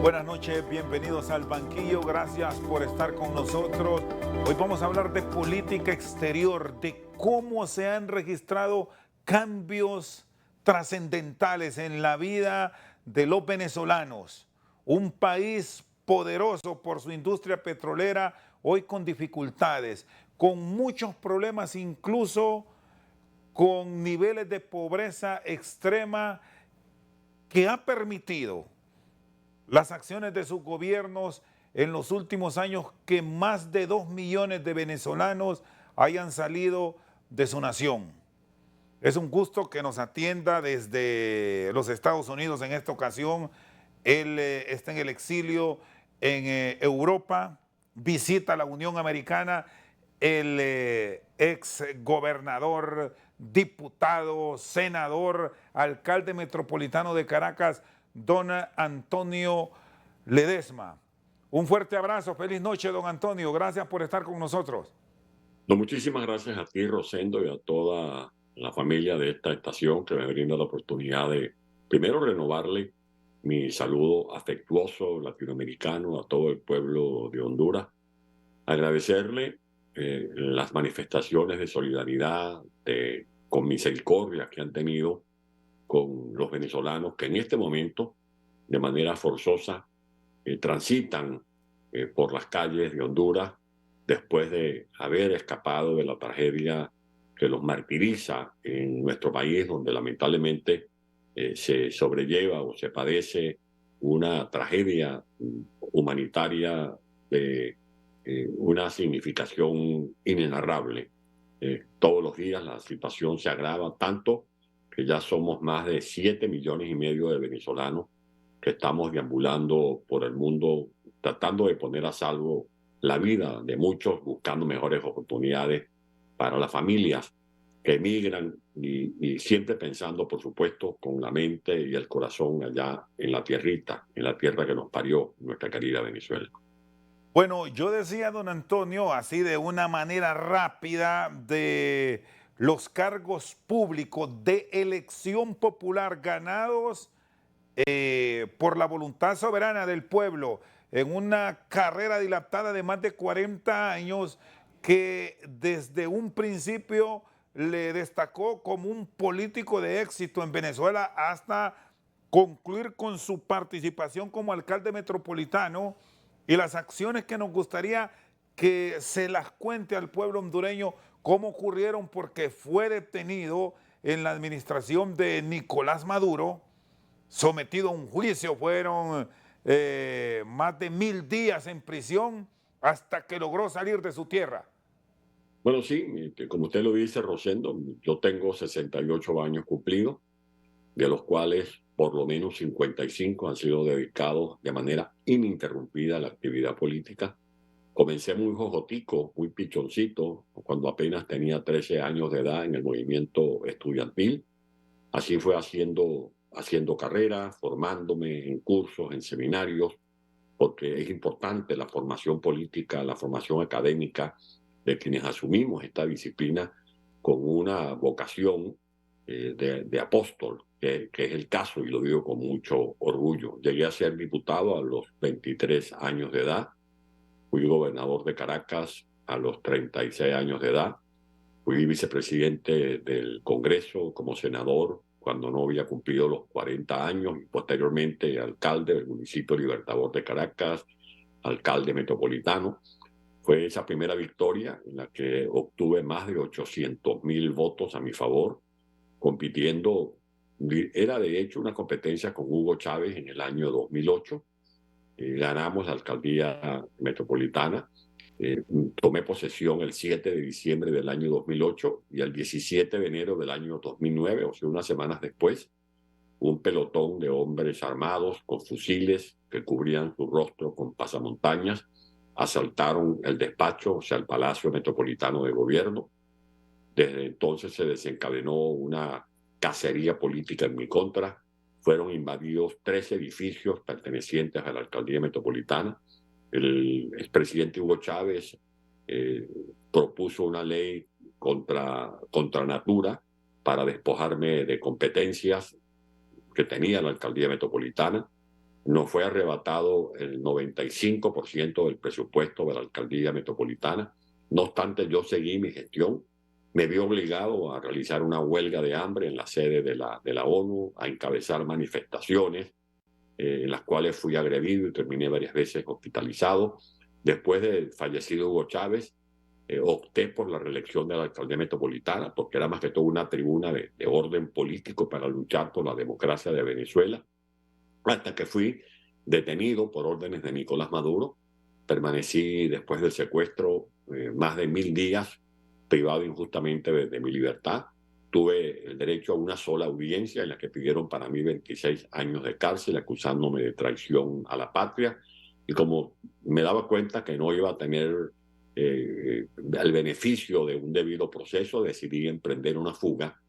Buenas noches, bienvenidos al banquillo, gracias por estar con nosotros. Hoy vamos a hablar de política exterior, de cómo se han registrado cambios trascendentales en la vida de los venezolanos. Un país poderoso por su industria petrolera, hoy con dificultades, con muchos problemas, incluso con niveles de pobreza extrema que ha permitido las acciones de sus gobiernos en los últimos años que más de 2 millones de venezolanos hayan salido de su nación. Es un gusto que nos atienda desde los Estados Unidos en esta ocasión. Él está en el exilio en Europa, visita la Unión Americana, el ex gobernador, diputado, senador, alcalde metropolitano de Caracas, don Antonio Ledesma. Un fuerte abrazo, feliz noche, don Antonio, gracias por estar con nosotros. No, muchísimas gracias a ti, Rosendo, y a toda la familia de esta estación que me brinda la oportunidad de, primero, renovarle mi saludo afectuoso latinoamericano a todo el pueblo de Honduras, agradecerle las manifestaciones de solidaridad, con misericordia que han tenido con los venezolanos que en este momento, de manera forzosa, transitan por las calles de Honduras después de haber escapado de la tragedia que los martiriza en nuestro país, donde lamentablemente se sobrelleva o se padece una tragedia humanitaria de una significación inenarrable. Todos los días la situación se agrava tanto que ya somos más de 7,5 millones de venezolanos que estamos deambulando por el mundo tratando de poner a salvo la vida de muchos, buscando mejores oportunidades para las familias que emigran y siempre pensando, por supuesto, con la mente y el corazón allá en la tierrita, en la tierra que nos parió, nuestra querida Venezuela. Bueno, yo decía, don Antonio, así de una manera rápida, de los cargos públicos de elección popular ganados por la voluntad soberana del pueblo en una carrera dilatada de más de 40 años que desde un principio le destacó como un político de éxito en Venezuela hasta concluir con su participación como alcalde metropolitano y las acciones que nos gustaría que se las cuente al pueblo hondureño cómo ocurrieron, porque fue detenido en la administración de Nicolás Maduro, sometido a un juicio, fueron más de 1,000 días en prisión hasta que logró salir de su tierra. Bueno, sí, como usted lo dice, Rosendo, yo tengo 68 años cumplidos, de los cuales por lo menos 55 han sido dedicados de manera ininterrumpida a la actividad política. Comencé muy jojotico, muy pichoncito, cuando apenas tenía 13 años de edad en el movimiento estudiantil. Así fue haciendo carrera, formándome en cursos, en seminarios, porque es importante la formación política, la formación académica de quienes asumimos esta disciplina con una vocación de apóstol, que es el caso y lo digo con mucho orgullo. Llegué a ser diputado a los 23 años de edad, fui gobernador de Caracas a los 36 años de edad, fui vicepresidente del Congreso como senador cuando no había cumplido los 40 años y posteriormente alcalde del municipio Libertador de Caracas, alcalde metropolitano. Fue esa primera victoria en la que obtuve más de 800,000 votos a mi favor, compitiendo. Era de hecho una competencia con Hugo Chávez en el año 2008. Ganamos la alcaldía metropolitana. Tomé posesión el 7 de diciembre del año 2008 y el 17 de enero del año 2009, o sea, unas semanas después, un pelotón de hombres armados con fusiles que cubrían su rostro con pasamontañas asaltaron el despacho, o sea, el Palacio Metropolitano de Gobierno. Desde entonces se desencadenó una cacería política en mi contra. Fueron invadidos 3 edificios pertenecientes a la alcaldía metropolitana. El expresidente Hugo Chávez propuso una ley contra natura para despojarme de competencias que tenía la alcaldía metropolitana. nos fue arrebatado el 95% del presupuesto de la alcaldía metropolitana. No obstante, yo seguí mi gestión. Me vi obligado a realizar una huelga de hambre en la sede de la ONU, a encabezar manifestaciones en las cuales fui agredido y terminé varias veces hospitalizado. Después del fallecido Hugo Chávez, opté por la reelección de la alcaldía metropolitana, porque era más que todo una tribuna de orden político para luchar por la democracia de Venezuela, hasta que fui detenido por órdenes de Nicolás Maduro. Permanecí después del secuestro más de 1000 días privado injustamente de mi libertad. Tuve el derecho a una sola audiencia en la que pidieron para mí 26 años de cárcel acusándome de traición a la patria. Y como me daba cuenta que no iba a tener el beneficio de un debido proceso, decidí emprender una fuga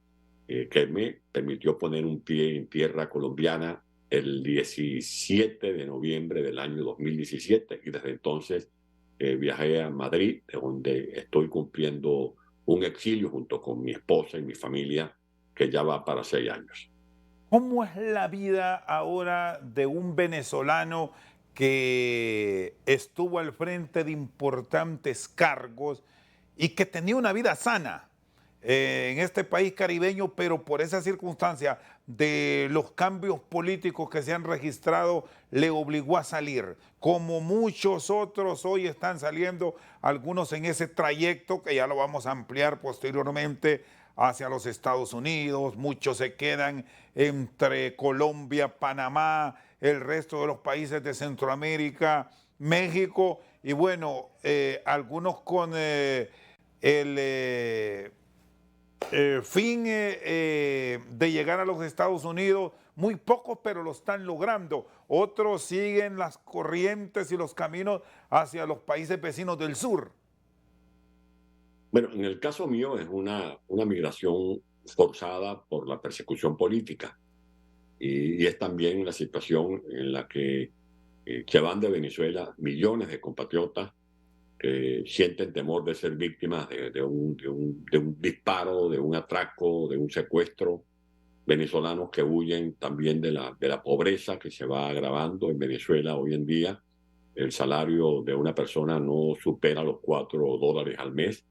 que me permitió poner un pie en tierra colombiana el 17 de noviembre del año 2017 y desde entonces viajé a Madrid, de donde estoy cumpliendo un exilio junto con mi esposa y mi familia, que ya va para 6 años. ¿Cómo es la vida ahora de un venezolano que estuvo al frente de importantes cargos y que tenía una vida sana en este país caribeño, pero por esa circunstancia de los cambios políticos que se han registrado le obligó a salir? Como muchos otros hoy están saliendo, algunos en ese trayecto que ya lo vamos a ampliar posteriormente hacia los Estados Unidos, muchos se quedan entre Colombia, Panamá, el resto de los países de Centroamérica, México, y bueno, algunos con el fin de llegar a los Estados Unidos, muy pocos, pero lo están logrando. Otros siguen las corrientes y los caminos hacia los países vecinos del sur. Bueno, en el caso mío es una migración forzada por la persecución política y es también la situación en la que se van de Venezuela millones de compatriotas que sienten temor de ser víctimas de un disparo, de un atraco, de un secuestro, venezolanos que huyen también de la pobreza que se va agravando en Venezuela hoy en día. El salario de una persona no supera los $4 al mes.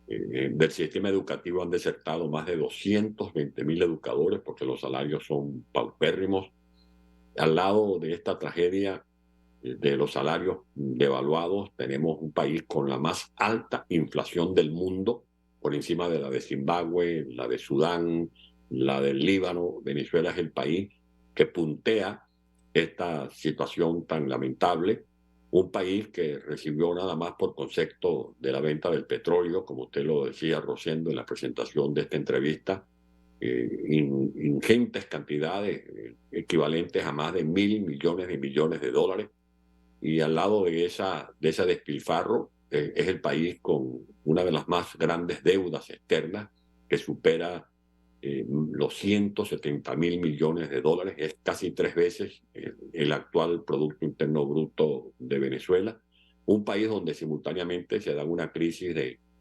Del sistema educativo han desertado más de 220.000 educadores porque los salarios son paupérrimos. Al lado de esta tragedia de los salarios devaluados, tenemos un país con la más alta inflación del mundo, por encima de la de Zimbabue, la de Sudán, la del Líbano. Venezuela es el país que puntea esta situación tan lamentable. Un país que recibió nada más por concepto de la venta del petróleo, como usted lo decía, Rosendo, en la presentación de esta entrevista, ingentes cantidades equivalentes a más de 1.000 millones de millones de dólares. Y al lado de ese despilfarro es el país con una de las más grandes deudas externas que supera los 170.000 millones de dólares, es casi 3 veces el actual Producto Interno Bruto de Venezuela. Un país donde simultáneamente se da una crisis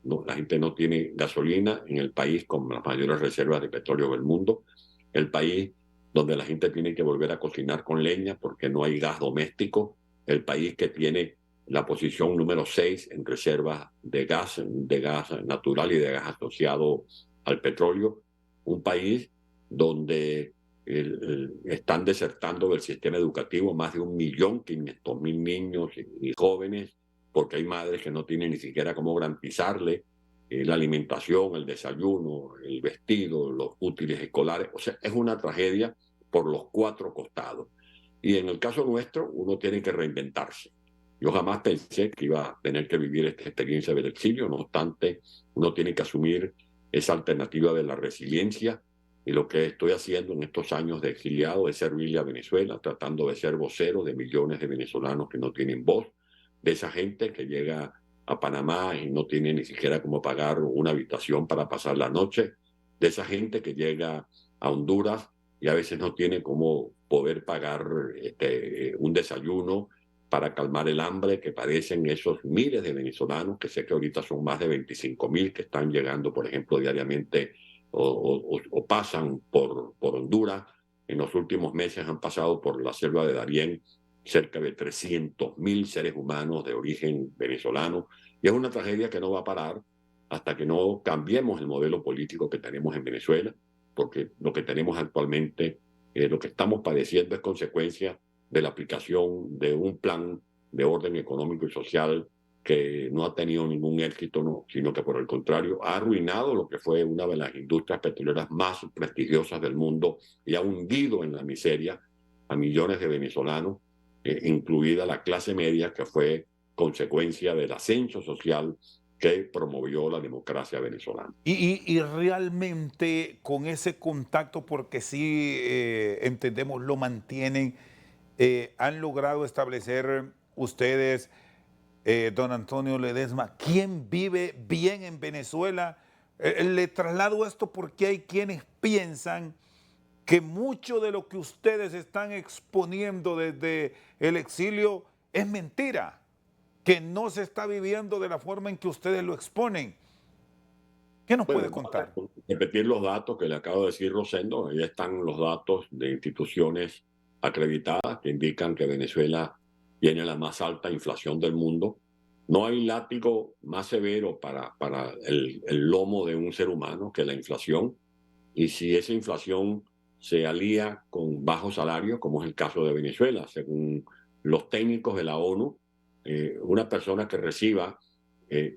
la gente no tiene gasolina, en el país con las mayores reservas de petróleo del mundo, el país donde la gente tiene que volver a cocinar con leña porque no hay gas doméstico, el país que tiene la posición número 6 en reservas de gas natural y de gas asociado al petróleo, un país donde están desertando del sistema educativo más de 1.500.000 niños y jóvenes, porque hay madres que no tienen ni siquiera cómo garantizarle la alimentación, el desayuno, el vestido, los útiles escolares. O sea, es una tragedia por los 4 costados. Y en el caso nuestro, uno tiene que reinventarse. Yo jamás pensé que iba a tener que vivir esta experiencia del exilio, no obstante, uno tiene que asumir esa alternativa de la resiliencia, y lo que estoy haciendo en estos años de exiliado es servirle a Venezuela, tratando de ser vocero de millones de venezolanos que no tienen voz, de esa gente que llega a Panamá y no tiene ni siquiera cómo pagar una habitación para pasar la noche, de esa gente que llega a Honduras y a veces no tiene cómo poder pagar un desayuno para calmar el hambre que padecen esos miles de venezolanos, que sé que ahorita son más de 25.000 que están llegando, por ejemplo, diariamente o pasan por Honduras En los últimos meses han pasado por la selva de Darién cerca de 300.000 seres humanos de origen venezolano, y es una tragedia que no va a parar hasta que no cambiemos el modelo político que tenemos en Venezuela, porque lo que tenemos actualmente, lo que estamos padeciendo es consecuencia de la aplicación de un plan de orden económico y social que no ha tenido ningún éxito, no, sino que por el contrario ha arruinado lo que fue una de las industrias petroleras más prestigiosas del mundo y ha hundido en la miseria a millones de venezolanos, incluida la clase media, que fue consecuencia del ascenso social que promovió la democracia venezolana. Y realmente con ese contacto, porque sí entendemos, lo mantienen, han logrado establecer ustedes, don Antonio Ledesma, quién vive bien en Venezuela. Le traslado esto porque hay quienes piensan que mucho de lo que ustedes están exponiendo desde el exilio es mentira, que no se está viviendo de la forma en que ustedes lo exponen. ¿Qué nos puede contar? Repetir los datos que le acabo de decir Rosendo, ahí están los datos de instituciones acreditadas que indican que Venezuela tiene la más alta inflación del mundo. No hay látigo más severo para el lomo de un ser humano que la inflación, y si esa inflación se alía con bajos salarios, como es el caso de Venezuela, según los técnicos de la ONU, una persona que reciba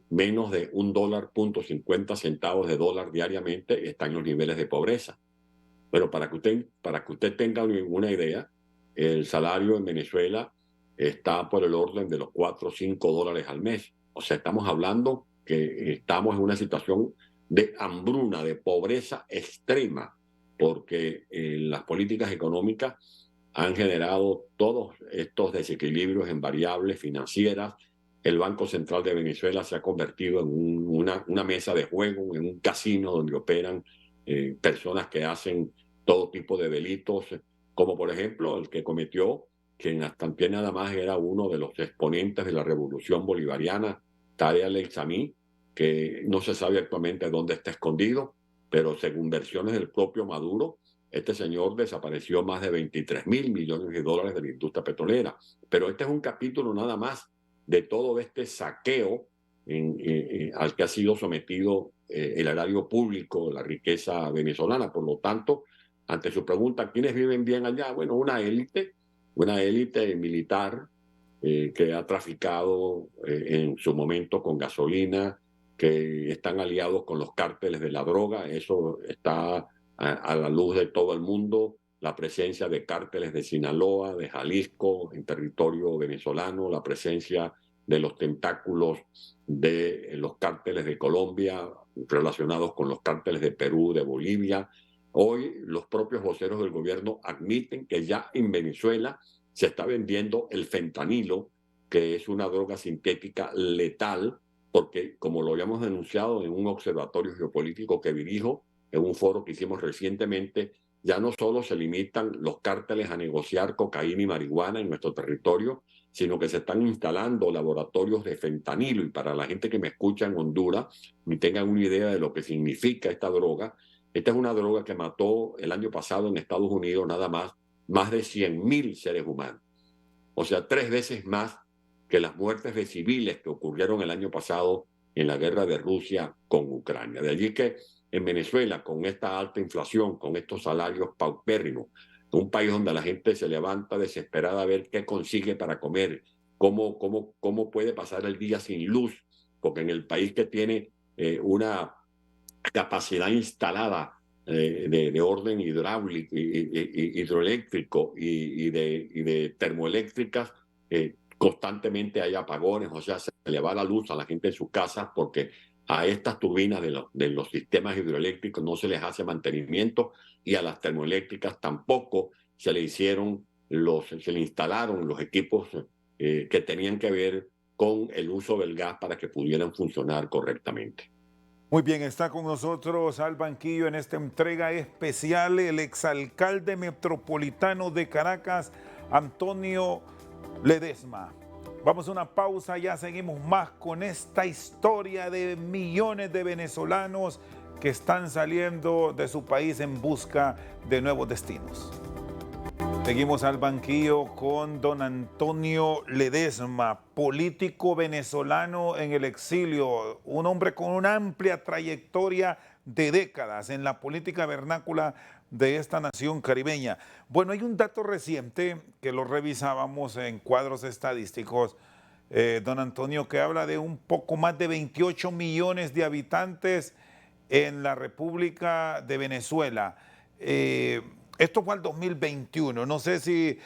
menos de $1.50 de dólar diariamente está en los niveles de pobreza. Pero para que usted tenga una idea, el salario en Venezuela está por el orden de los 4 o 5 dólares al mes. O sea, estamos hablando que estamos en una situación de hambruna, de pobreza extrema, porque las políticas económicas han generado todos estos desequilibrios en variables financieras. El Banco Central de Venezuela se ha convertido en una mesa de juego, en un casino donde operan personas que hacen todo tipo de delitos, como por ejemplo el que cometió, quien hasta nada más era uno de los exponentes de la revolución bolivariana, Tarek el-Aissami, que no se sabe actualmente dónde está escondido, pero según versiones del propio Maduro, este señor desapareció más de 23.000 millones de dólares de la industria petrolera. Pero este es un capítulo nada más de todo este saqueo al que ha sido sometido el erario público, la riqueza venezolana. Por lo tanto, ante su pregunta, ¿quiénes viven bien allá? Bueno, una élite militar que ha traficado en su momento con gasolina, que están aliados con los cárteles de la droga. Eso está a la luz de todo el mundo. La presencia de cárteles de Sinaloa, de Jalisco, en territorio venezolano, la presencia de los tentáculos de los cárteles de Colombia relacionados con los cárteles de Perú, de Bolivia. Hoy los propios voceros del gobierno admiten que ya en Venezuela se está vendiendo el fentanilo, que es una droga sintética letal, porque como lo habíamos denunciado en un observatorio geopolítico que dirijo, en un foro que hicimos recientemente, ya no solo se limitan los cárteles a negociar cocaína y marihuana en nuestro territorio, sino que se están instalando laboratorios de fentanilo. Y para la gente que me escucha en Honduras y tengan una idea de lo que significa esta droga, esta es una droga que mató el año pasado en Estados Unidos nada más de 100.000 seres humanos. O sea, 3 veces más que las muertes de civiles que ocurrieron el año pasado en la guerra de Rusia con Ucrania. De allí que en Venezuela, con esta alta inflación, con estos salarios paupérrimos, un país donde la gente se levanta desesperada a ver qué consigue para comer, cómo puede pasar el día sin luz, porque en el país que tiene una capacidad instalada de orden hidráulico, hidroeléctrico y de termoeléctricas, constantemente hay apagones. O sea, se le va la luz a la gente en sus casas porque a estas turbinas de los sistemas hidroeléctricos no se les hace mantenimiento, y a las termoeléctricas tampoco se le instalaron los equipos que tenían que ver con el uso del gas para que pudieran funcionar correctamente. Muy bien, está con nosotros al banquillo en esta entrega especial el exalcalde metropolitano de Caracas, Antonio Ledesma. Vamos a una pausa, ya seguimos más con esta historia de millones de venezolanos que están saliendo de su país en busca de nuevos destinos. Seguimos al banquillo con don Antonio Ledesma, político venezolano en el exilio, un hombre con una amplia trayectoria de décadas en la política vernácula de esta nación caribeña. Bueno, hay un dato reciente que lo revisábamos en cuadros estadísticos, don Antonio, que habla de un poco más de 28 millones de habitantes en la República de Venezuela. Esto fue al 2021. No sé si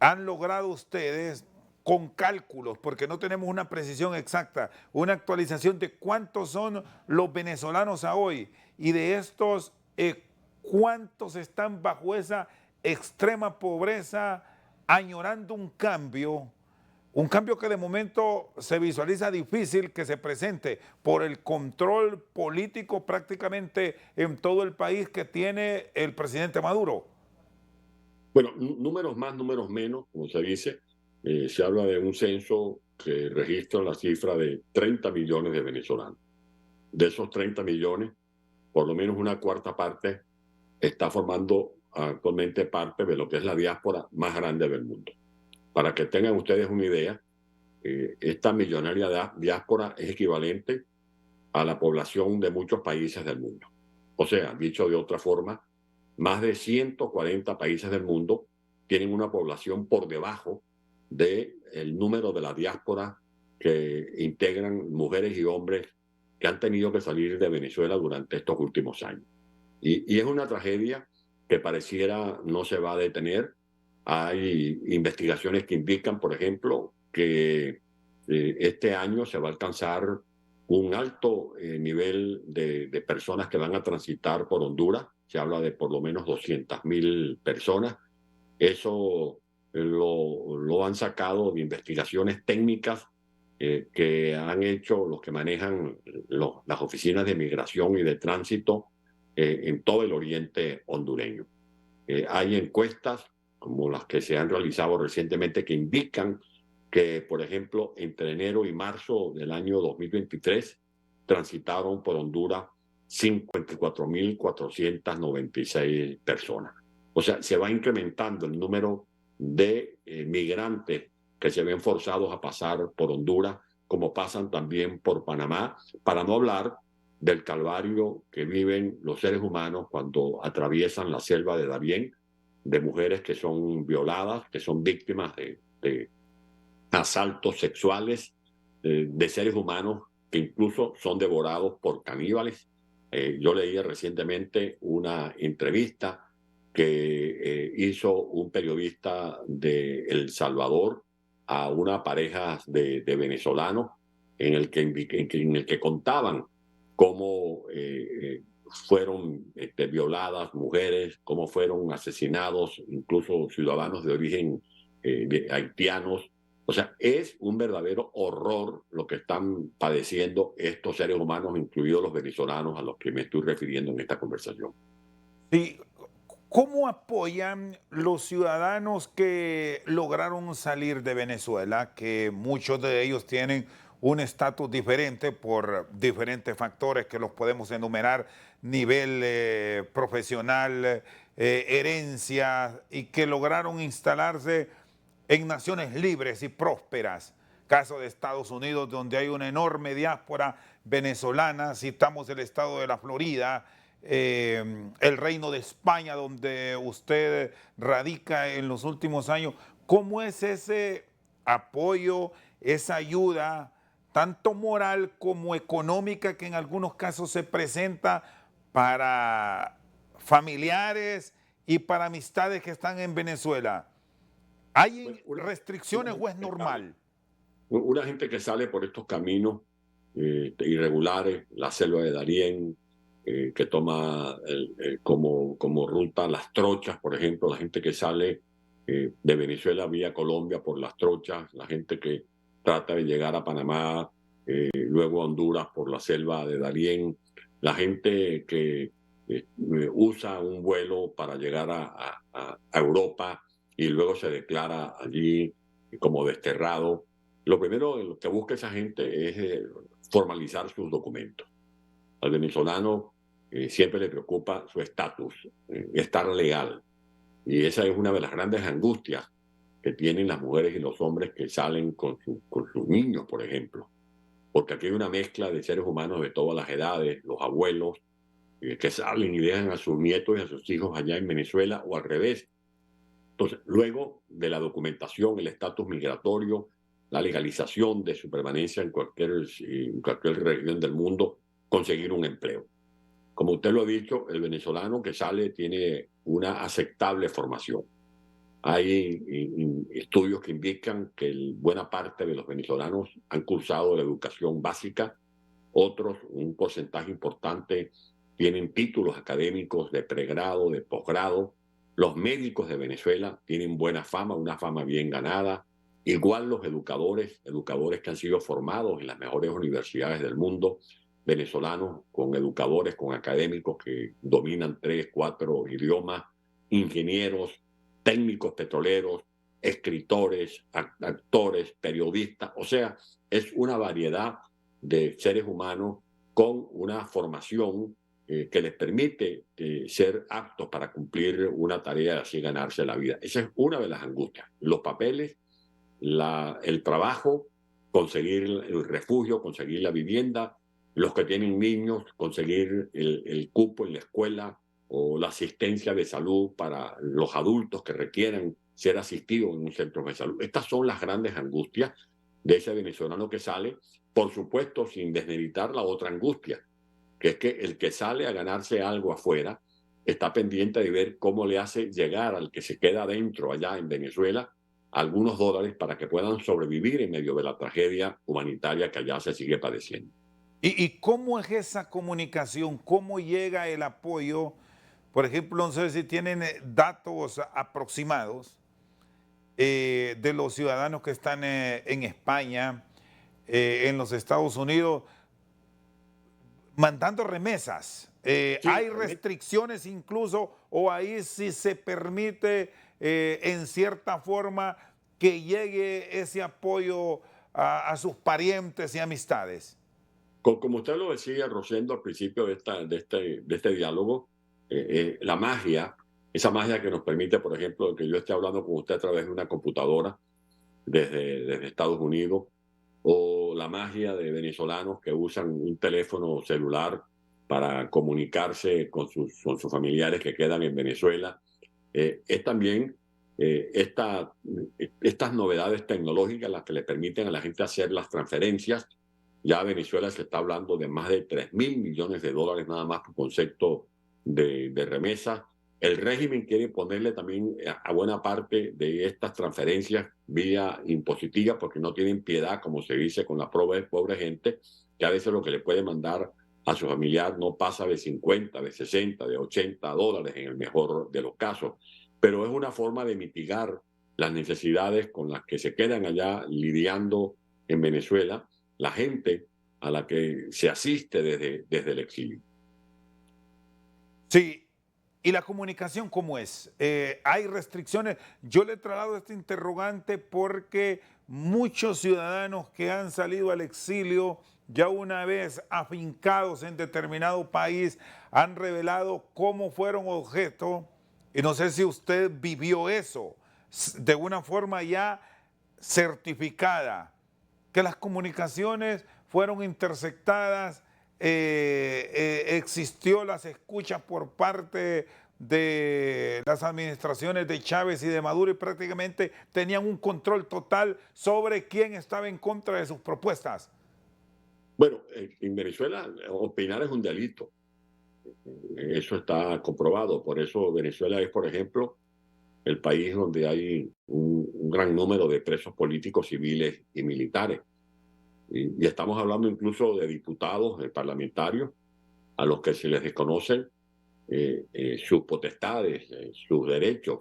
han logrado ustedes con cálculos, porque no tenemos una precisión exacta, una actualización de cuántos son los venezolanos a hoy y de estos, cuántos están bajo esa extrema pobreza, añorando un cambio que de momento se visualiza difícil que se presente por el control político prácticamente en todo el país que tiene el presidente Maduro. Bueno, números más, números menos, como se dice. Se habla de un censo que registra la cifra de 30 millones de venezolanos. De esos 30 millones, por lo menos una cuarta parte está formando actualmente parte de lo que es la diáspora más grande del mundo. Para que tengan ustedes una idea, esta millonaria diáspora es equivalente a la población de muchos países del mundo. O sea, dicho de otra forma, más de 140 países del mundo tienen una población por debajo del número de la diáspora que integran mujeres y hombres que han tenido que salir de Venezuela durante estos últimos años. Y es una tragedia que pareciera no se va a detener. Hay investigaciones que indican, por ejemplo, que este año se va a alcanzar un alto nivel de personas que van a transitar por Honduras. Se habla de por lo menos 200.000 personas. Eso lo han sacado de investigaciones técnicas que han hecho los que manejan las oficinas de migración y de tránsito en todo el oriente hondureño. Hay encuestas como las que se han realizado recientemente que indican que, por ejemplo, entre enero y marzo del año 2023 transitaron por Honduras 54.496 personas. O sea, se va incrementando el número de migrantes que se ven forzados a pasar por Honduras, como pasan también por Panamá, para no hablar del calvario que viven los seres humanos cuando atraviesan la selva de Darién, de mujeres que son violadas, que son víctimas de asaltos sexuales, de seres humanos que incluso son devorados por caníbales. Yo leí recientemente una entrevista que hizo un periodista de El Salvador a una pareja de venezolanos en el que contaban cómo fueron violadas mujeres, cómo fueron asesinados incluso ciudadanos de origen haitianos. O sea, es un verdadero horror lo que están padeciendo estos seres humanos, incluidos los venezolanos a los que me estoy refiriendo en esta conversación. Sí, ¿cómo apoyan los ciudadanos que lograron salir de Venezuela, que muchos de ellos tienen un estatus diferente por diferentes factores que los podemos enumerar, nivel profesional, herencia, y que lograron instalarse en naciones libres y prósperas? Caso de Estados Unidos, donde hay una enorme diáspora venezolana, citamos el estado de la Florida, el Reino de España, donde usted radica en los últimos años. ¿Cómo es ese apoyo, esa ayuda, tanto moral como económica, que en algunos casos se presenta para familiares y para amistades que están en Venezuela? ¿Hay restricciones o es normal? Una gente que sale por estos caminos irregulares, la selva de Darién, que toma como ruta las trochas, por ejemplo, la gente que sale de Venezuela vía Colombia por las trochas, la gente que trata de llegar a Panamá, luego a Honduras por la selva de Darién, la gente que usa un vuelo para llegar a Europa y luego se declara allí como desterrado. Lo primero que busca esa gente es formalizar sus documentos. Al venezolano siempre le preocupa su estatus, estar legal. Y esa es una de las grandes angustias que tienen las mujeres y los hombres que salen con sus niños, por ejemplo. Porque aquí hay una mezcla de seres humanos de todas las edades, los abuelos, que salen y dejan a sus nietos y a sus hijos allá en Venezuela o al revés. Entonces, luego de la documentación, el estatus migratorio, la legalización de su permanencia en cualquier región del mundo, conseguir un empleo. Como usted lo ha dicho, el venezolano que sale tiene una aceptable formación. Hay estudios que indican que buena parte de los venezolanos han cursado la educación básica, otros, un porcentaje importante, tienen títulos académicos de pregrado, de posgrado. Los médicos de Venezuela tienen buena fama, una fama bien ganada. Igual los educadores, educadores que han sido formados en las mejores universidades del mundo, venezolanos con educadores, con académicos que dominan 3, 4 idiomas, ingenieros, técnicos petroleros, escritores, actores, periodistas. O sea, es una variedad de seres humanos con una formación que les permite ser aptos para cumplir una tarea y así ganarse la vida. Esa es una de las angustias. Los papeles, el trabajo, conseguir el refugio, conseguir la vivienda, los que tienen niños, conseguir el cupo en la escuela o la asistencia de salud para los adultos que requieran ser asistidos en un centro de salud. Estas son las grandes angustias de ese venezolano que sale, por supuesto, sin desmeritar la otra angustia, que es que el que sale a ganarse algo afuera está pendiente de ver cómo le hace llegar al que se queda adentro allá en Venezuela algunos dólares para que puedan sobrevivir en medio de la tragedia humanitaria que allá se sigue padeciendo. ¿Y cómo es esa comunicación? ¿Cómo llega el apoyo? Por ejemplo, no sé si tienen datos aproximados de los ciudadanos que están en España, en los Estados Unidos, mandando remesas. Sí, ¿Hay restricciones incluso o ahí sí se permite en cierta forma que llegue ese apoyo a sus parientes y amistades? como usted lo decía, Rosendo, al principio de este diálogo, la magia, esa magia que nos permite, por ejemplo, que yo esté hablando con usted a través de una computadora desde Estados Unidos, o la magia de venezolanos que usan un teléfono celular para comunicarse con sus familiares que quedan en Venezuela, es también estas novedades tecnológicas las que le permiten a la gente hacer las transferencias. Ya Venezuela se está hablando de más de 3.000 millones de dólares nada más por concepto de remesa. El régimen quiere ponerle también a buena parte de estas transferencias vía impositiva porque no tienen piedad, como se dice con la pobre gente, que a veces lo que le puede mandar a su familiar no pasa de 50, de 60, de 80 dólares en el mejor de los casos. Pero es una forma de mitigar las necesidades con las que se quedan allá lidiando en Venezuela la gente a la que se asiste desde el exilio. Sí, ¿y la comunicación cómo es? ¿Hay restricciones? Yo le he trasladado este interrogante porque muchos ciudadanos que han salido al exilio, ya una vez afincados en determinado país, han revelado cómo fueron objeto, y no sé si usted vivió eso, de una forma ya certificada, que las comunicaciones fueron interceptadas, existió las escuchas por parte de las administraciones de Chávez y de Maduro y prácticamente tenían un control total sobre quién estaba en contra de sus propuestas. Bueno, en Venezuela opinar es un delito. Eso está comprobado. Por eso Venezuela es, por ejemplo, el país donde hay un gran número de presos políticos, civiles y militares. Y estamos hablando incluso de diputados, de parlamentarios, a los que se les desconocen sus potestades, sus derechos,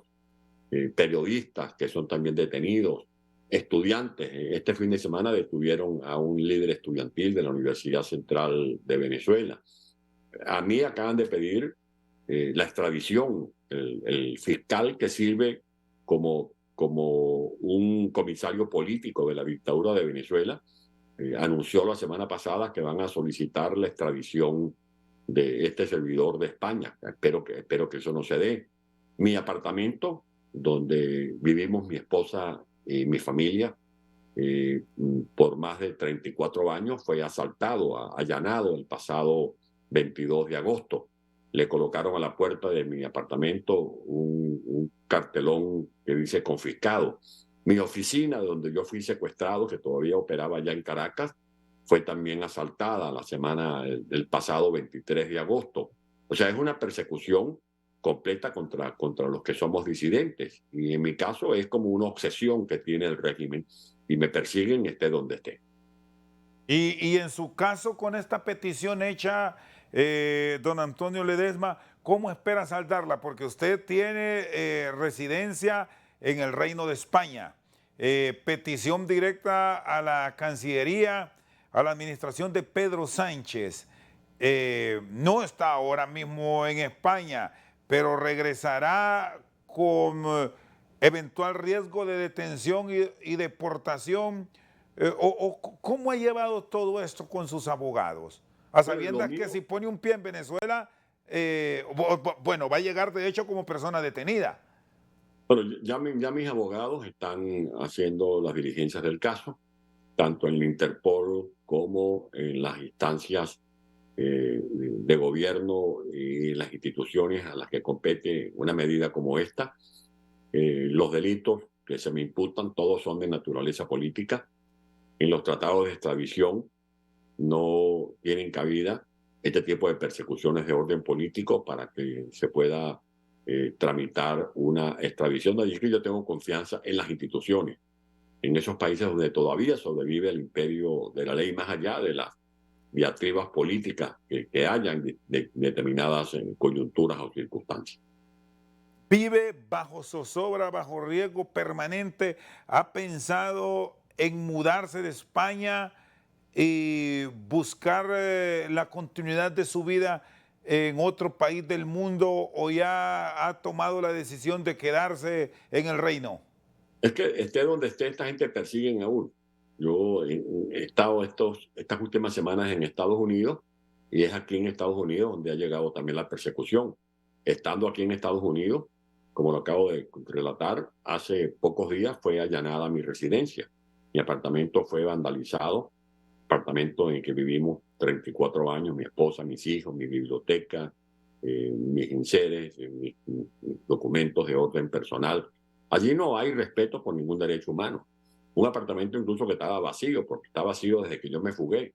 periodistas que son también detenidos, estudiantes. Este fin de semana detuvieron a un líder estudiantil de la Universidad Central de Venezuela. A mí acaban de pedir la extradición. El fiscal que sirve como un comisario político de la dictadura de Venezuela anunció la semana pasada que van a solicitar la extradición de este servidor de España. Espero que eso no se dé. Mi apartamento, donde vivimos mi esposa y mi familia, por más de 34 años, fue asaltado, allanado el pasado 22 de agosto. Le colocaron a la puerta de mi apartamento un cartelón que dice confiscado. Mi oficina, donde yo fui secuestrado, que todavía operaba allá en Caracas, fue también asaltada la semana del pasado 23 de agosto. O sea, es una persecución completa contra los que somos disidentes. Y en mi caso es como una obsesión que tiene el régimen y me persiguen esté donde esté. Y en su caso, con esta petición hecha, don Antonio Ledesma, ¿cómo espera saldarla? Porque usted tiene residencia en el Reino de España, petición directa a la Cancillería, a la administración de Pedro Sánchez. No está ahora mismo en España, pero regresará con eventual riesgo de detención y deportación. ¿Cómo ha llevado todo esto con sus abogados? A Bueno, lo sabiendas que mío, si pone un pie en Venezuela, bueno, va a llegar de hecho como persona detenida. bueno, ya mis abogados están haciendo las diligencias del caso, tanto en el Interpol como en las instancias de gobierno y las instituciones a las que compete una medida como esta. Los delitos que se me imputan todos son de naturaleza política. En los tratados de extradición no tienen cabida este tipo de persecuciones de orden político para que se pueda tramitar una extradición. Allí es que yo tengo confianza en las instituciones, en esos países donde todavía sobrevive el imperio de la ley, más allá de las diatribas políticas que hayan de determinadas coyunturas o circunstancias. Vive bajo zozobra, bajo riesgo permanente. ¿Ha pensado en mudarse de España y buscar la continuidad de su vida en otro país del mundo o ya ha tomado la decisión de quedarse en el reino? Es que esté donde esté, esta gente persiguen a uno. Yo he estado estas últimas semanas en Estados Unidos y es aquí en Estados Unidos donde ha llegado también la persecución. Estando aquí en Estados Unidos, como lo acabo de relatar, hace pocos días fue allanada mi residencia. Mi apartamento fue vandalizado, apartamento en el que vivimos 34 años, mi esposa, mis hijos, mi biblioteca, mis enseres, mis documentos de orden personal. Allí no hay respeto por ningún derecho humano. Un apartamento incluso que estaba vacío, porque está vacío desde que yo me fugué.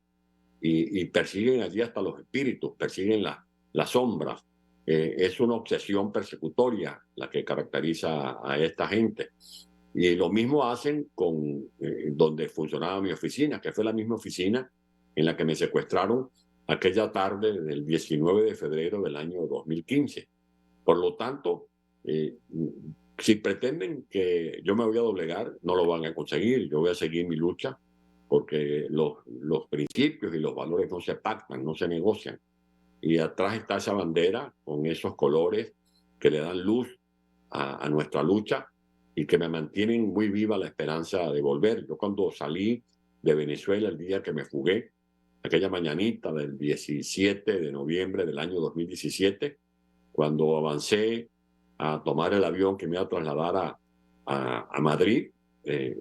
Y persiguen allí hasta los espíritus, persiguen las sombras. Es una obsesión persecutoria la que caracteriza a esta gente. Y lo mismo hacen con donde funcionaba mi oficina, que fue la misma oficina en la que me secuestraron aquella tarde del 19 de febrero del año 2015. Por lo tanto, si pretenden que yo me voy a doblegar, no lo van a conseguir. Yo voy a seguir mi lucha porque los principios y los valores no se pactan, no se negocian. Y atrás está esa bandera con esos colores que le dan luz a nuestra lucha y que me mantienen muy viva la esperanza de volver. Yo cuando salí de Venezuela el día que me fugué, aquella mañanita del 17 de noviembre del año 2017, cuando avancé a tomar el avión que me iba a trasladar a Madrid,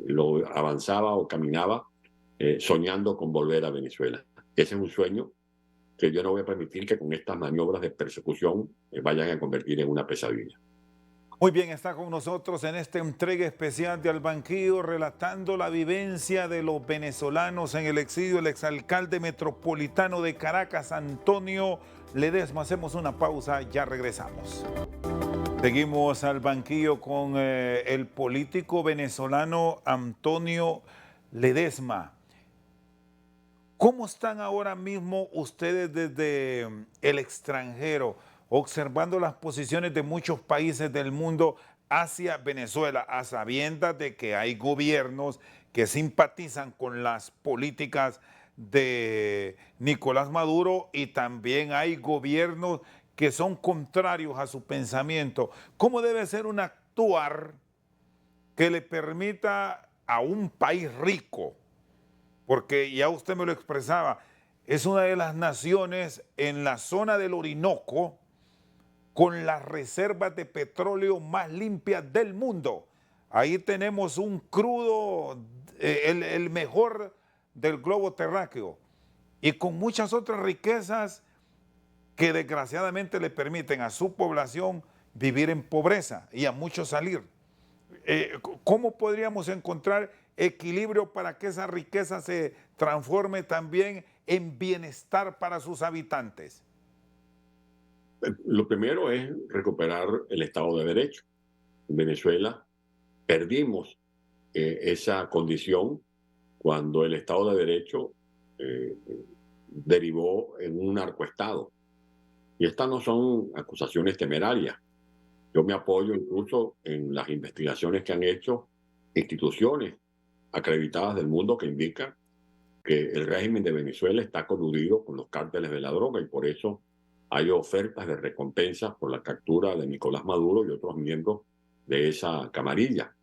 lo avanzaba o caminaba soñando con volver a Venezuela. Ese es un sueño que yo no voy a permitir que con estas maniobras de persecución vayan a convertir en una pesadilla. Muy bien, está con nosotros en esta entrega especial de Al Banquillo, relatando la vivencia de los venezolanos en el exilio, el exalcalde metropolitano de Caracas, Antonio Ledesma. Hacemos una pausa, ya regresamos. Seguimos Al Banquillo con el político venezolano Antonio Ledesma. ¿Cómo están ahora mismo ustedes desde el extranjero, observando las posiciones de muchos países del mundo hacia Venezuela, a sabiendas de que hay gobiernos que simpatizan con las políticas de Nicolás Maduro y también hay gobiernos que son contrarios a su pensamiento? ¿Cómo debe ser un actuar que le permita a un país rico? Porque ya usted me lo expresaba, es una de las naciones en la zona del Orinoco con las reservas de petróleo más limpias del mundo. Ahí tenemos un crudo, el mejor del globo terráqueo, y con muchas otras riquezas que desgraciadamente le permiten a su población vivir en pobreza y a muchos salir. ¿Cómo podríamos encontrar equilibrio para que esa riqueza se transforme también en bienestar para sus habitantes? Lo primero es recuperar el Estado de Derecho. En Venezuela perdimos esa condición cuando el Estado de Derecho eh, derivó en un narcoestado. Y estas no son acusaciones temerarias. Yo me apoyo incluso en las investigaciones que han hecho instituciones acreditadas del mundo que indican que el régimen de Venezuela está coludido con los cárteles de la droga y por eso hay ofertas de recompensas por la captura de Nicolás Maduro y otros miembros de esa camarilla.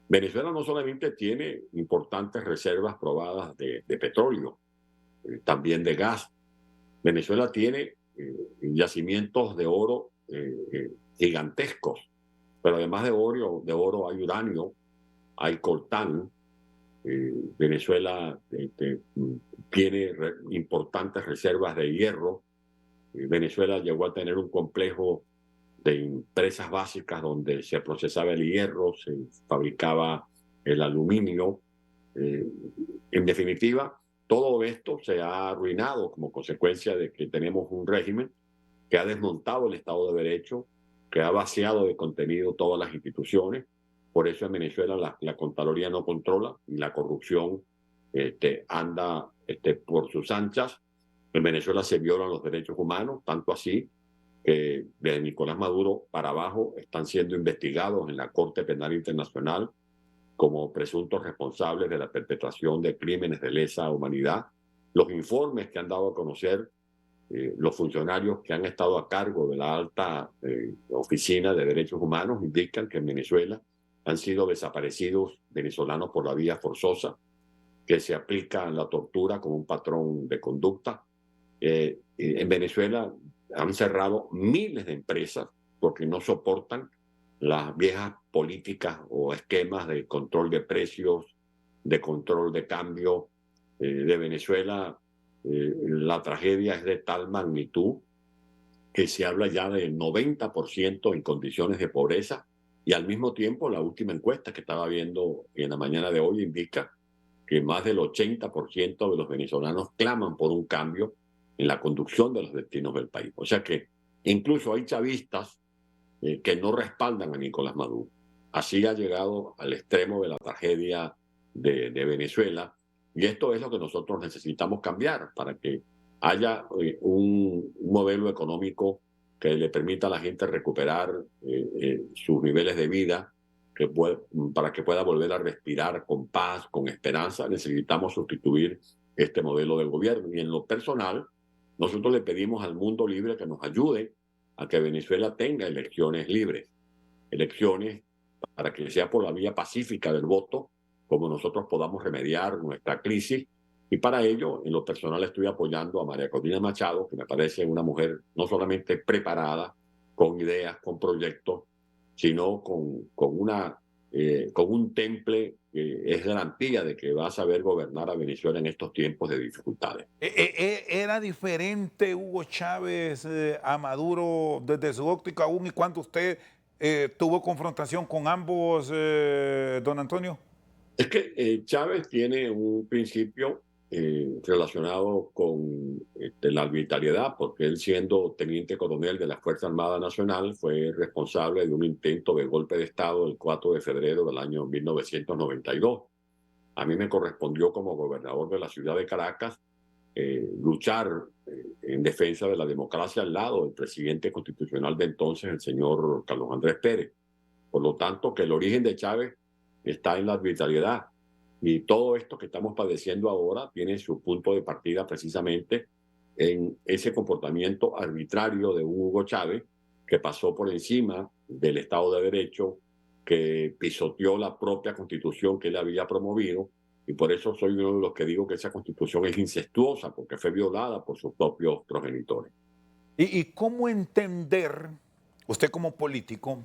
Venezuela no solamente tiene importantes reservas probadas de petróleo, también de gas. Venezuela tiene yacimientos de oro gigantescos, pero además de oro hay uranio, hay coltán. Venezuela tiene importantes reservas de hierro. Venezuela llegó a tener un complejo de empresas básicas donde se procesaba el hierro, se fabricaba el aluminio. En definitiva, todo esto se ha arruinado como consecuencia de que tenemos un régimen que ha desmontado el Estado de Derecho, que ha vaciado de contenido todas las instituciones. Por eso en Venezuela la Contraloría no controla y la corrupción anda por sus anchas. En Venezuela se violan los derechos humanos, tanto así que de Nicolás Maduro para abajo están siendo investigados en la Corte Penal Internacional como presuntos responsables de la perpetración de crímenes de lesa humanidad. Los informes que han dado a conocer los funcionarios que han estado a cargo de la alta oficina de derechos humanos indican que en Venezuela han sido desaparecidos venezolanos por la vía forzosa, que se aplica la tortura como un patrón de conducta. En Venezuela han cerrado miles de empresas porque no soportan las viejas políticas o esquemas de control de precios, de control de cambio de Venezuela. La tragedia es de tal magnitud que se habla ya del 90% en condiciones de pobreza y al mismo tiempo la última encuesta que estaba viendo en la mañana de hoy indica que más del 80% de los venezolanos claman por un cambio en la conducción de los destinos del país. O sea que incluso hay chavistas que no respaldan a Nicolás Maduro. Así ha llegado al extremo de la tragedia de Venezuela y esto es lo que nosotros necesitamos cambiar para que haya un modelo económico que le permita a la gente recuperar sus niveles de vida, para que pueda volver a respirar con paz, con esperanza. Necesitamos sustituir este modelo del gobierno. Y en lo personal, nosotros le pedimos al mundo libre que nos ayude a que Venezuela tenga elecciones libres, elecciones para que sea por la vía pacífica del voto, como nosotros podamos remediar nuestra crisis. Y para ello, en lo personal, estoy apoyando a María Corina Machado, que me parece una mujer no solamente preparada, con ideas, con proyectos, sino con un temple que es garantía de que va a saber gobernar a Venezuela en estos tiempos de dificultades. ¿Era diferente Hugo Chávez a Maduro desde su óptica aún y cuando usted tuvo confrontación con ambos, don Antonio? Es que Chávez tiene un principio relacionado con la arbitrariedad, porque él siendo teniente coronel de la Fuerza Armada Nacional fue responsable de un intento de golpe de Estado el 4 de febrero del año 1992. A mí me correspondió como gobernador de la ciudad de Caracas luchar en defensa de la democracia al lado del presidente constitucional de entonces, el señor Carlos Andrés Pérez. Por lo tanto, que el origen de Chávez está en la arbitrariedad. Y todo esto que estamos padeciendo ahora tiene su punto de partida precisamente en ese comportamiento arbitrario de Hugo Chávez, que pasó por encima del Estado de Derecho, que pisoteó la propia constitución que él había promovido. Y por eso soy uno de los que digo que esa constitución es incestuosa, porque fue violada por sus propios progenitores. ¿Y cómo entender usted como político,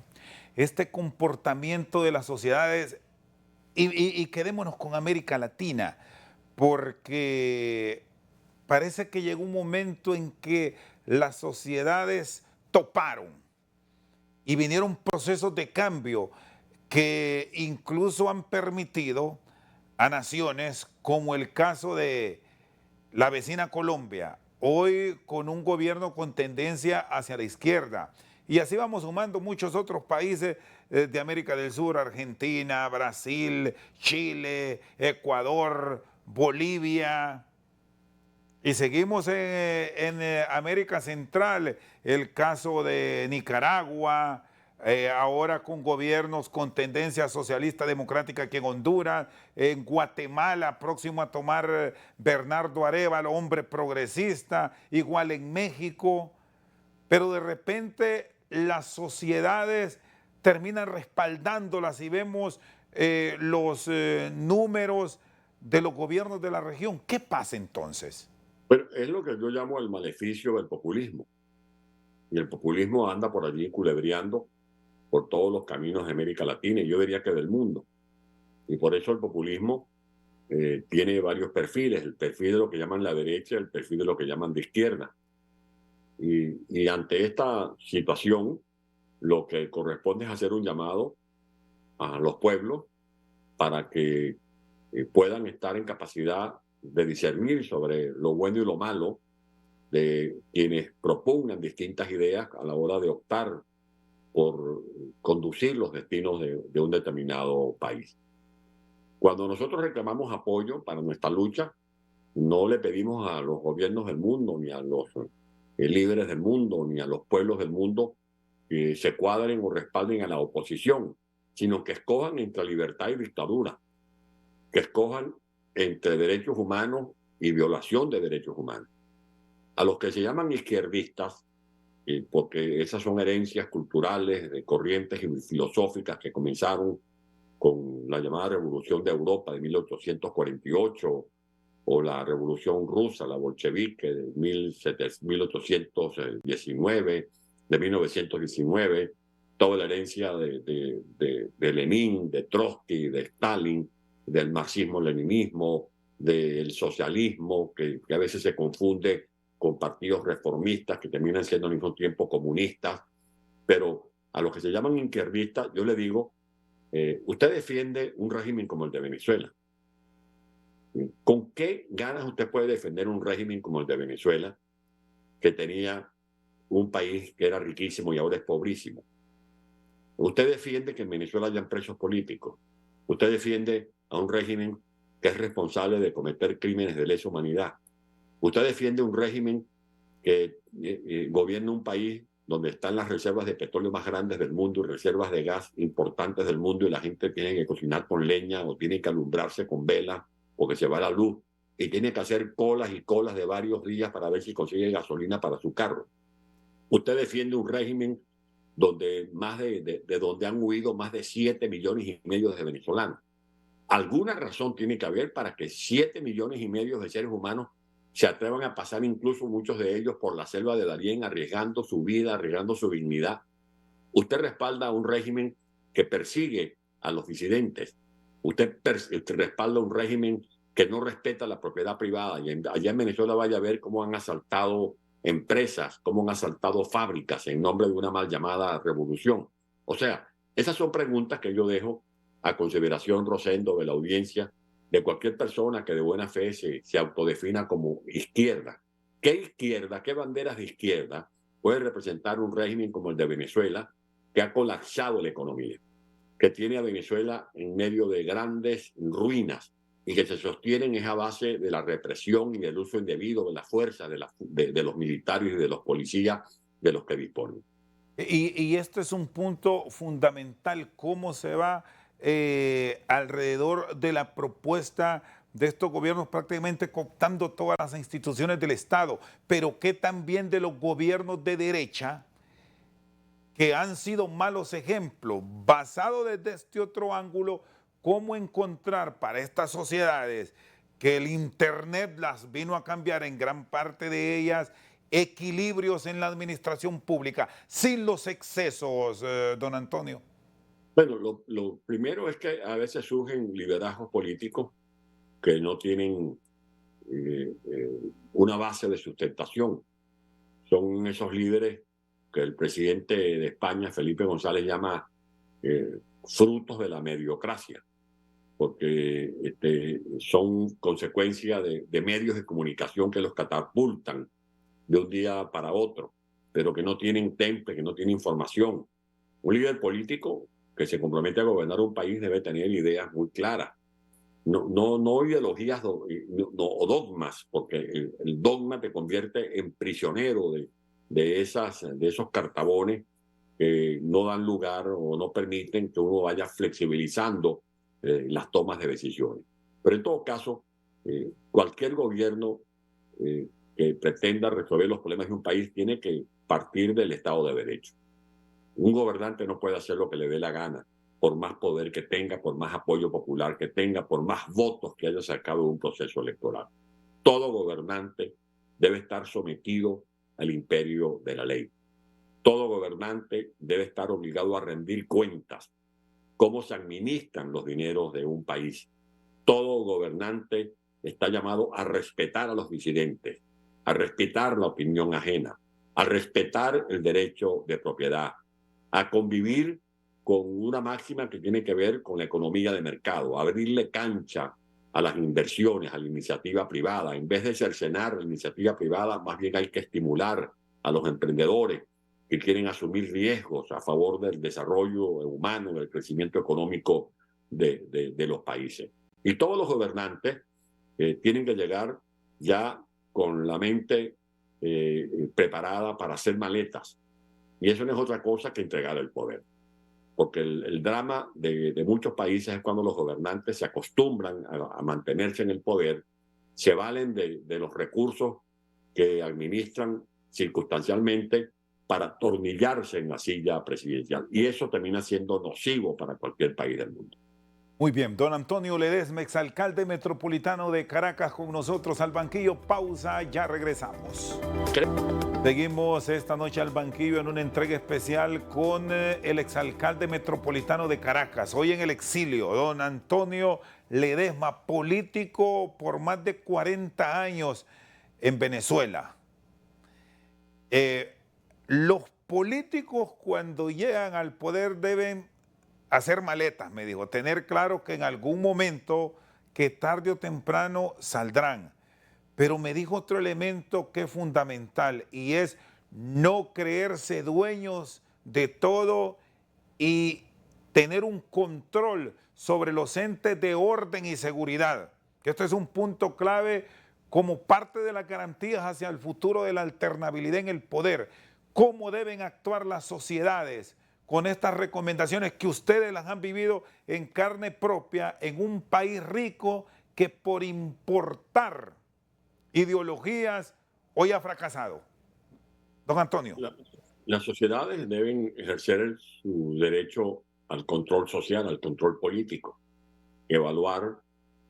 este comportamiento de las sociedades, y quedémonos con América Latina, porque parece que llegó un momento en que las sociedades toparon y vinieron procesos de cambio que incluso han permitido a naciones como el caso de la vecina Colombia, hoy con un gobierno con tendencia hacia la izquierda. Y así vamos sumando muchos otros países de América del Sur, Argentina, Brasil, Chile, Ecuador, Bolivia. Y seguimos en América Central, el caso de Nicaragua, ahora con gobiernos con tendencia socialista democrática aquí en Honduras, en Guatemala, próximo a tomar Bernardo Arévalo, hombre progresista, igual en México, pero de repente las sociedades terminan respaldándolas y vemos los números de los gobiernos de la región. ¿Qué pasa entonces? Pero es lo que yo llamo el maleficio del populismo. Y el populismo anda por allí culebreando por todos los caminos de América Latina y yo diría que del mundo. Y por eso el populismo tiene varios perfiles, el perfil de lo que llaman la derecha, el perfil de lo que llaman de izquierda. Y ante esta situación, lo que corresponde es hacer un llamado a los pueblos para que puedan estar en capacidad de discernir sobre lo bueno y lo malo de quienes propongan distintas ideas a la hora de optar por conducir los destinos de un determinado país. Cuando nosotros reclamamos apoyo para nuestra lucha, no le pedimos a los gobiernos del mundo, ni a los líderes del mundo, ni a los pueblos del mundo que se cuadren o respalden a la oposición, sino que escojan entre libertad y dictadura, que escojan entre derechos humanos y violación de derechos humanos. A los que se llaman izquierdistas, porque esas son herencias culturales, de corrientes y filosóficas que comenzaron con la llamada Revolución de Europa de 1848 o la Revolución Rusa, la bolchevique de 1819, de 1919, toda la herencia de Lenin, de Trotsky, de Stalin, del marxismo-leninismo, del socialismo, que a veces se confunde con partidos reformistas que terminan siendo al mismo tiempo comunistas, pero a los que se llaman izquierdistas, yo le digo, usted defiende un régimen como el de Venezuela. ¿Con qué ganas usted puede defender un régimen como el de Venezuela, que tenía un país que era riquísimo y ahora es pobrísimo? Usted defiende que en Venezuela hayan presos políticos. Usted defiende a un régimen que es responsable de cometer crímenes de lesa humanidad. Usted defiende un régimen que gobierna un país donde están las reservas de petróleo más grandes del mundo y reservas de gas importantes del mundo y la gente tiene que cocinar con leña o tiene que alumbrarse con velas porque se va la luz y tiene que hacer colas y colas de varios días para ver si consigue gasolina para su carro. Usted defiende un régimen donde de donde han huido más de 7,5 millones de venezolanos. Alguna razón tiene que haber para que 7,5 millones de seres humanos se atrevan a pasar, incluso muchos de ellos, por la selva de Darién, arriesgando su vida, arriesgando su dignidad. Usted respalda a un régimen que persigue a los disidentes. Usted respalda un régimen que no respeta la propiedad privada. Y allá en Venezuela vaya a ver cómo han asaltado empresas, cómo han asaltado fábricas en nombre de una mal llamada revolución. O sea, esas son preguntas que yo dejo a consideración, Rosendo, de la audiencia, de cualquier persona que de buena fe se autodefina como izquierda. ¿Qué izquierda, qué banderas de izquierda puede representar un régimen como el de Venezuela, que ha colapsado la economía, que tiene a Venezuela en medio de grandes ruinas y que se sostienen es a base de la represión y del uso indebido de la fuerza de los militares y de los policías de los que disponen? Y esto es un punto fundamental, cómo se va alrededor de la propuesta de estos gobiernos prácticamente cooptando todas las instituciones del Estado, pero que también de los gobiernos de derecha que han sido malos ejemplos, basado desde este otro ángulo, cómo encontrar para estas sociedades que el Internet las vino a cambiar en gran parte de ellas equilibrios en la administración pública, sin los excesos, don Antonio? Bueno, lo primero es que a veces surgen liderazgos políticos que no tienen una base de sustentación. Son esos líderes que el presidente de España, Felipe González, llama frutos de la mediocracia, porque son consecuencia de medios de comunicación que los catapultan de un día para otro, pero que no tienen temple, que no tienen información. Un líder político que se compromete a gobernar un país debe tener ideas muy claras. No ideologías o dogmas, porque el dogma te convierte en prisionero de esos cartabones que no dan lugar o no permiten que uno vaya flexibilizando las tomas de decisiones. Pero en todo caso, cualquier gobierno que pretenda resolver los problemas de un país tiene que partir del Estado de Derecho. Un gobernante no puede hacer lo que le dé la gana, por más poder que tenga, por más apoyo popular que tenga, por más votos que haya sacado de un proceso electoral. Todo gobernante debe estar sometido al imperio de la ley. Todo gobernante debe estar obligado a rendir cuentas, cómo se administran los dineros de un país. Todo gobernante está llamado a respetar a los disidentes, a respetar la opinión ajena, a respetar el derecho de propiedad, a convivir con una máxima que tiene que ver con la economía de mercado, a abrirle cancha a las inversiones, a la iniciativa privada. En vez de cercenar la iniciativa privada, más bien hay que estimular a los emprendedores que quieren asumir riesgos a favor del desarrollo humano, del crecimiento económico de los países. Y todos los gobernantes tienen que llegar ya con la mente preparada para hacer maletas. Y eso no es otra cosa que entregar el poder. Porque el drama de muchos países es cuando los gobernantes se acostumbran a mantenerse en el poder, se valen de los recursos que administran circunstancialmente para atornillarse en la silla presidencial. Y eso termina siendo nocivo para cualquier país del mundo. Muy bien, don Antonio Ledesma, exalcalde metropolitano de Caracas, con nosotros al banquillo. Pausa, ya regresamos. Seguimos esta noche al banquillo en una entrega especial con el exalcalde metropolitano de Caracas, hoy en el exilio, don Antonio Ledesma, político por más de 40 años en Venezuela. Los políticos cuando llegan al poder deben hacer maletas, me dijo, tener claro que en algún momento, que tarde o temprano saldrán. Pero me dijo otro elemento que es fundamental y es no creerse dueños de todo y tener un control sobre los entes de orden y seguridad. Esto es un punto clave como parte de las garantías hacia el futuro de la alternabilidad en el poder. ¿Cómo deben actuar las sociedades con estas recomendaciones que ustedes las han vivido en carne propia en un país rico que por importar ideologías hoy ha fracasado? Don Antonio. Las sociedades deben ejercer su derecho al control social, al control político, evaluar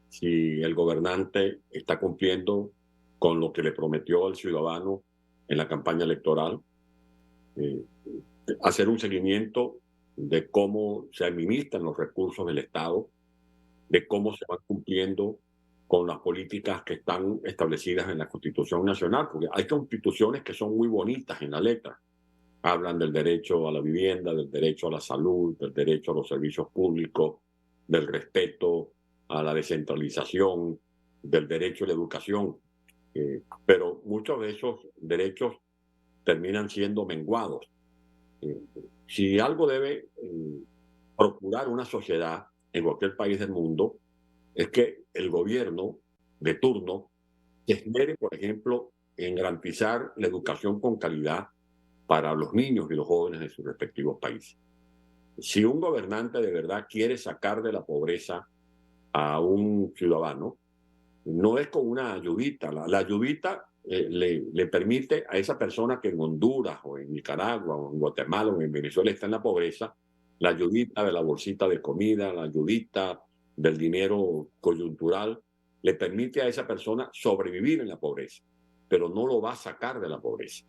si el gobernante está cumpliendo con lo que le prometió al ciudadano en la campaña electoral, hacer un seguimiento de cómo se administran los recursos del Estado, de cómo se van cumpliendo con las políticas que están establecidas en la Constitución Nacional, porque hay constituciones que son muy bonitas en la letra. Hablan del derecho a la vivienda, del derecho a la salud, del derecho a los servicios públicos, del respeto a la descentralización, del derecho a la educación. Pero muchos de esos derechos terminan siendo menguados. Si algo debe procurar una sociedad en cualquier país del mundo, es que el gobierno de turno se esmere, por ejemplo, en garantizar la educación con calidad para los niños y los jóvenes de sus respectivos países. Si un gobernante de verdad quiere sacar de la pobreza a un ciudadano, no es con una ayudita. La ayudita le permite a esa persona que en Honduras o en Nicaragua o en Guatemala o en Venezuela está en la pobreza, la ayudita de la bolsita de comida, la ayudita del dinero coyuntural, le permite a esa persona sobrevivir en la pobreza. pero no lo va a sacar de la pobreza.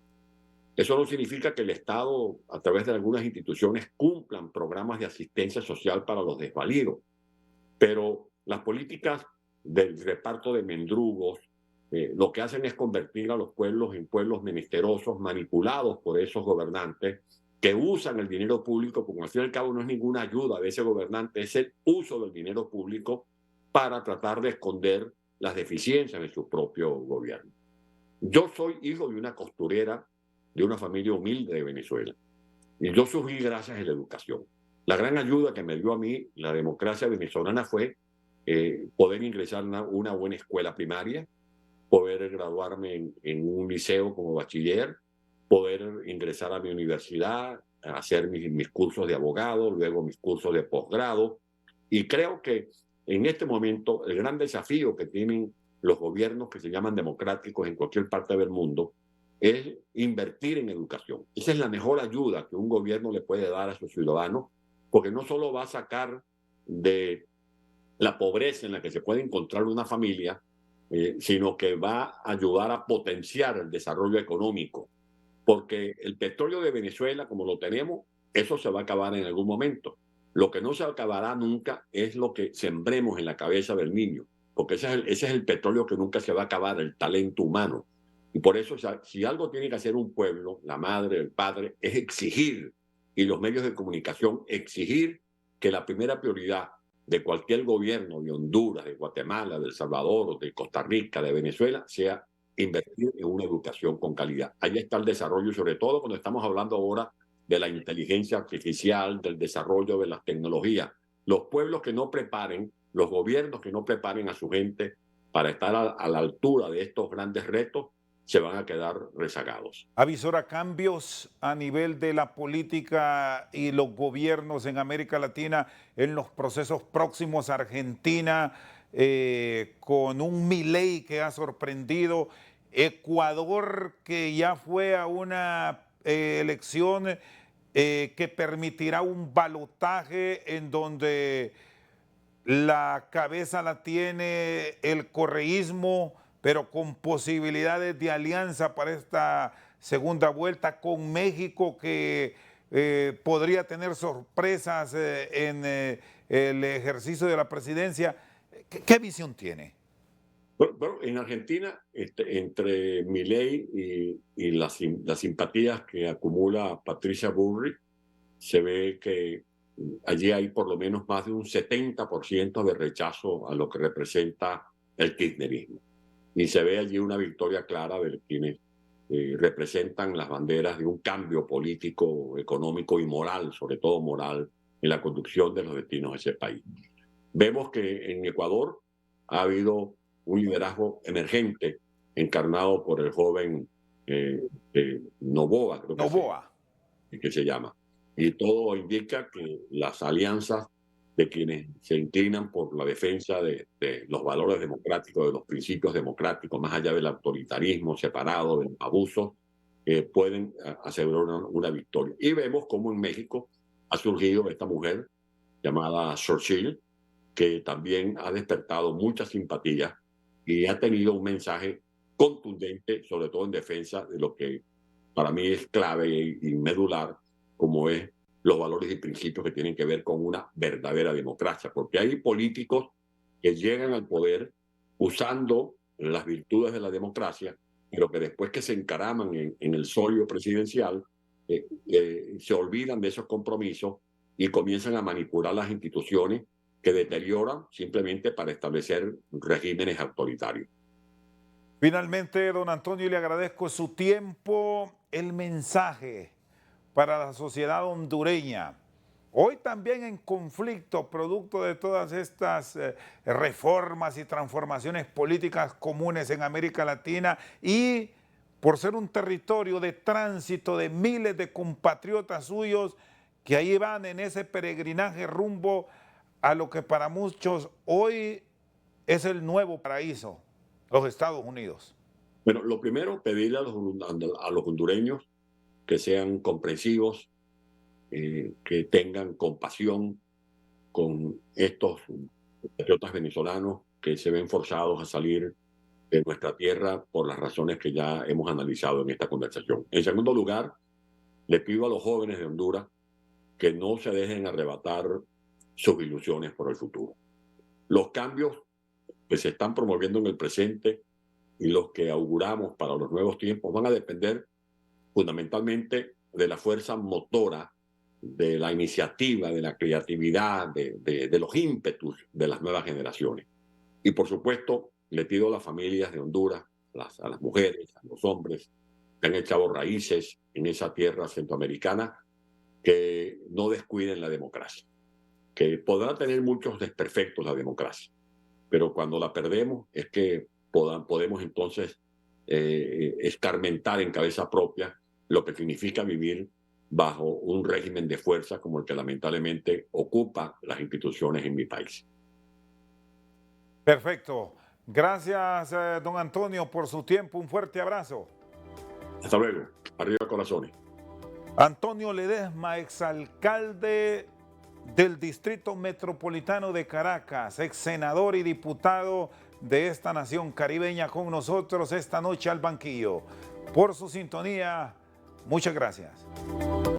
Eso no significa que el Estado, a través de algunas instituciones, cumplan programas de asistencia social para los desvalidos, pero las políticas del reparto de mendrugos lo que hacen es convertir a los pueblos en pueblos menesterosos, manipulados por esos gobernantes que usan el dinero público, porque al fin y al cabo no es ninguna ayuda de ese gobernante, es el uso del dinero público para tratar de esconder las deficiencias de su propio gobierno. Yo soy hijo de una costurera de una familia humilde de Venezuela y yo surgí gracias a la educación. La gran ayuda que me dio a mí la democracia venezolana fue poder ingresar a una buena escuela primaria, poder graduarme en un liceo como bachiller, poder ingresar a mi universidad, hacer mis cursos de abogado, luego mis cursos de posgrado. Y creo que en este momento el gran desafío que tienen los gobiernos que se llaman democráticos en cualquier parte del mundo es invertir en educación. Esa es la mejor ayuda que un gobierno le puede dar a sus ciudadanos, porque no solo va a sacar de la pobreza en la que se puede encontrar una familia, sino que va a ayudar a potenciar el desarrollo económico, porque el petróleo de Venezuela, como lo tenemos, eso se va a acabar en algún momento. Lo que no se acabará nunca es lo que sembremos en la cabeza del niño, porque ese es el petróleo que nunca se va a acabar, el talento humano. Y por eso, o sea, si algo tiene que hacer un pueblo, la madre, el padre, es exigir, y los medios de comunicación, exigir que la primera prioridad de cualquier gobierno de Honduras, de Guatemala, de El Salvador, de Costa Rica, de Venezuela, sea invertir en una educación con calidad. Ahí está el desarrollo, y sobre todo cuando estamos hablando ahora de la inteligencia artificial, del desarrollo de las tecnologías. Los pueblos que no preparen, los gobiernos que no preparen a su gente para estar a la altura de estos grandes retos, se van a quedar rezagados. Avisora, cambios a nivel de la política y los gobiernos en América Latina en los procesos próximos. Argentina con un Milei que ha sorprendido. Ecuador que ya fue a una elección que permitirá un balotaje en donde la cabeza la tiene el correísmo, pero con posibilidades de alianza para esta segunda vuelta con México, que podría tener sorpresas en el ejercicio de la presidencia. ¿Qué visión tiene? Bueno, en Argentina, entre Milei y las simpatías que acumula Patricia Bullrich, se ve que allí hay por lo menos más de un 70% de rechazo a lo que representa el kirchnerismo. Y se ve allí una victoria clara de quienes representan las banderas de un cambio político, económico y moral, sobre todo moral, en la conducción de los destinos de ese país. Vemos que en Ecuador ha habido un liderazgo emergente encarnado por el joven Noboa, creo Noboa. que se llama. Y todo indica que las alianzas de quienes se inclinan por la defensa de los valores democráticos, de los principios democráticos, más allá del autoritarismo separado, del abuso, pueden asegurar una victoria. Y vemos cómo en México ha surgido esta mujer llamada Xochitl, que también ha despertado mucha simpatía y ha tenido un mensaje contundente, sobre todo en defensa de lo que para mí es clave y medular, como es los valores y principios que tienen que ver con una verdadera democracia, porque hay políticos que llegan al poder usando las virtudes de la democracia, pero que después que se encaraman en el solio presidencial, se olvidan de esos compromisos y comienzan a manipular las instituciones que deterioran simplemente para establecer regímenes autoritarios. Finalmente, don Antonio, le agradezco su tiempo, el mensaje para la sociedad hondureña. Hoy también en conflicto, producto de todas estas reformas y transformaciones políticas comunes en América Latina, y por ser un territorio de tránsito de miles de compatriotas suyos que ahí van en ese peregrinaje rumbo a lo que para muchos hoy es el nuevo paraíso, los Estados Unidos. Bueno, lo primero, pedirle a los hondureños que sean comprensivos, que tengan compasión con estos patriotas venezolanos que se ven forzados a salir de nuestra tierra por las razones que ya hemos analizado en esta conversación. En segundo lugar, le pido a los jóvenes de Honduras que no se dejen arrebatar sus ilusiones por el futuro. Los cambios que se están promoviendo en el presente y los que auguramos para los nuevos tiempos van a depender fundamentalmente de la fuerza motora, de la iniciativa, de la creatividad, de los ímpetus de las nuevas generaciones. Y por supuesto, le pido a las familias de Honduras, a las mujeres, a los hombres que han echado raíces en esa tierra centroamericana, que no descuiden la democracia, que podrá tener muchos desperfectos la democracia, pero cuando la perdemos es que podemos entonces escarmentar en cabeza propia lo que significa vivir bajo un régimen de fuerza como el que lamentablemente ocupa las instituciones en mi país. Perfecto. Gracias, don Antonio, por su tiempo. Un fuerte abrazo. Hasta luego. Arriba corazones. Antonio Ledesma, exalcalde del Distrito Metropolitano de Caracas, ex senador y diputado de esta nación caribeña, con nosotros esta noche al banquillo. Por su sintonía, muchas gracias.